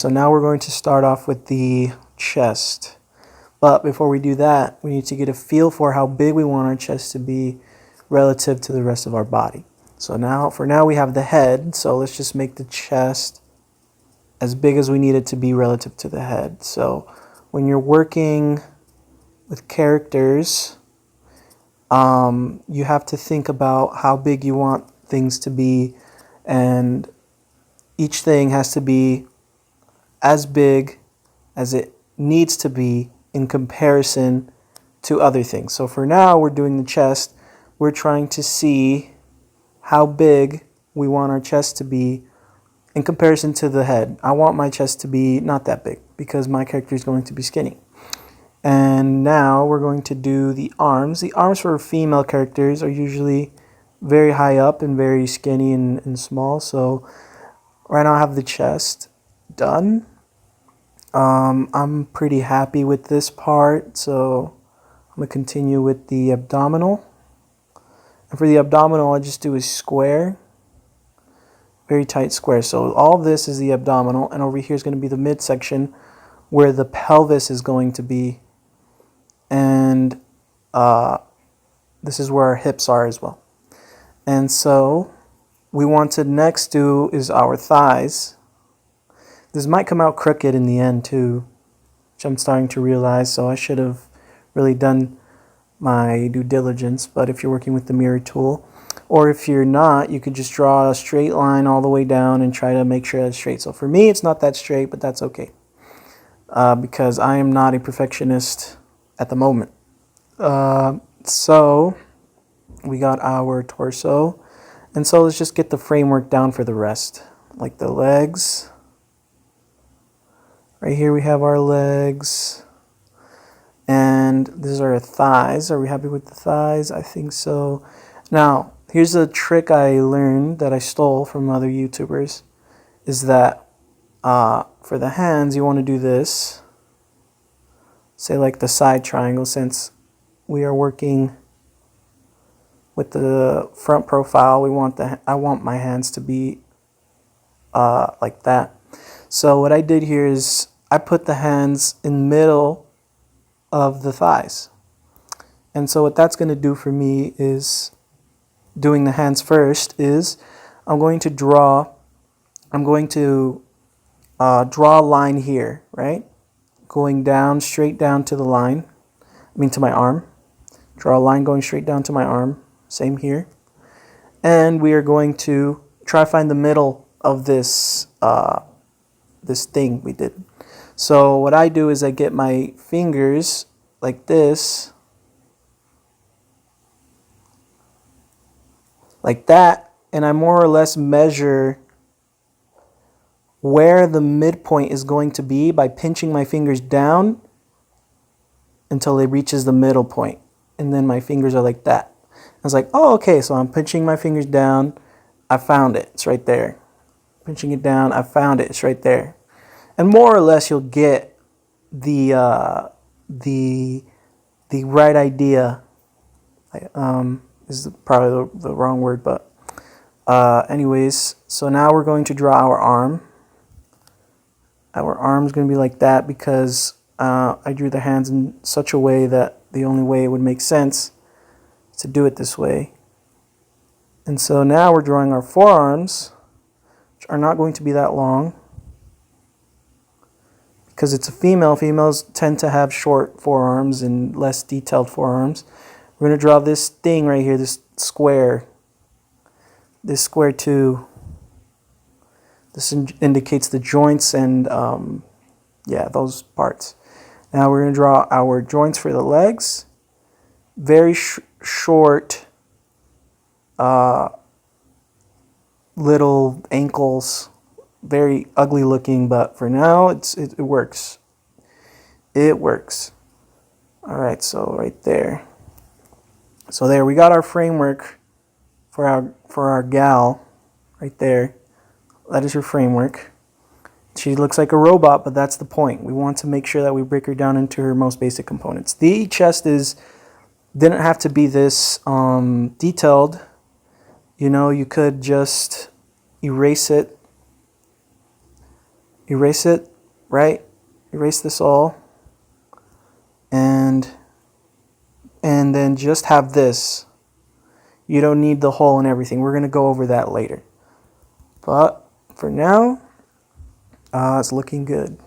So now we're going to start off with the chest. But before we do that, we need to get a feel for how big we want our chest to be relative to the rest of our body. So for now we have the head, so let's just make the chest as big as we need it to be relative to the head. So when you're working with characters, you have to think about how big you want things to be, and each thing has to be as big as it needs to be in comparison to other things. So for now, we're doing the chest. We're trying to see how big we want our chest to be in comparison to the head. I want my chest to be not that big because my character is going to be skinny. And now we're going to do the arms. The arms for female characters are usually very high up and very skinny and small. So right now I have the chest done. I'm pretty happy with this part, so I'm going to continue with the abdominal. And for the abdominal, I just do a square, very tight square. So all of this is the abdominal, and over here is going to be the midsection where the pelvis is going to be. And this is where our hips are as well. And so we want to next do is our thighs. This might come out crooked in the end too, which I'm starting to realize, so I should have really done my due diligence. But if you're working with the mirror tool, or if you're not, you could just draw a straight line all the way down and try to make sure it's straight. So for me, it's not that straight, but that's okay, because I am not a perfectionist at the moment. So we got our torso, and so let's just get the framework down for the rest, like the legs. Right here we have our legs, and these are our thighs. Are we happy with the thighs? I think so. Now, here's a trick I learned that I stole from other YouTubers, is that for the hands, you want to do this. Say like the side triangle, since we are working with the front profile, I want my hands to be like that. So what I did here is I put the hands in the middle of the thighs. And so what that's going to do for me is, doing the hands first, is I'm going to draw a line here, right? Going down, straight down to the line, to my arm. Draw a line going straight down to my arm, same here. And we are going to try to find the middle of this this thing we did. So what I do is I get my fingers like this, like that, and I more or less measure where the midpoint is going to be by pinching my fingers down until it reaches the middle point. And then my fingers are like that. I was like, oh, okay, so I'm pinching my fingers down. I found it. It's right there. Pinching it down. I found it. It's right there. And more or less, you'll get the right idea. Is probably the wrong word, but anyways. So now we're going to draw our arm. Our arm is going to be like that because I drew the hands in such a way that the only way it would make sense is to do it this way. And so now we're drawing our forearms, which are not going to be that long because it's a female. Females tend to have short forearms and less detailed forearms. We're going to draw this thing right here, this square too. This indicates the joints and, yeah, those parts. Now we're going to draw our joints for the legs. Very short little ankles. Very ugly looking, but for now it works. It works. All right, so right there. So there we got our framework for our gal right there. That is her framework. She looks like a robot, but that's the point. We want to make sure that we break her down into her most basic components. The chest didn't have to be this detailed. You know, you could just erase it right? Erase this all. And then just have this. You don't need the hole and everything. We're going to go over that later. But for now, it's looking good.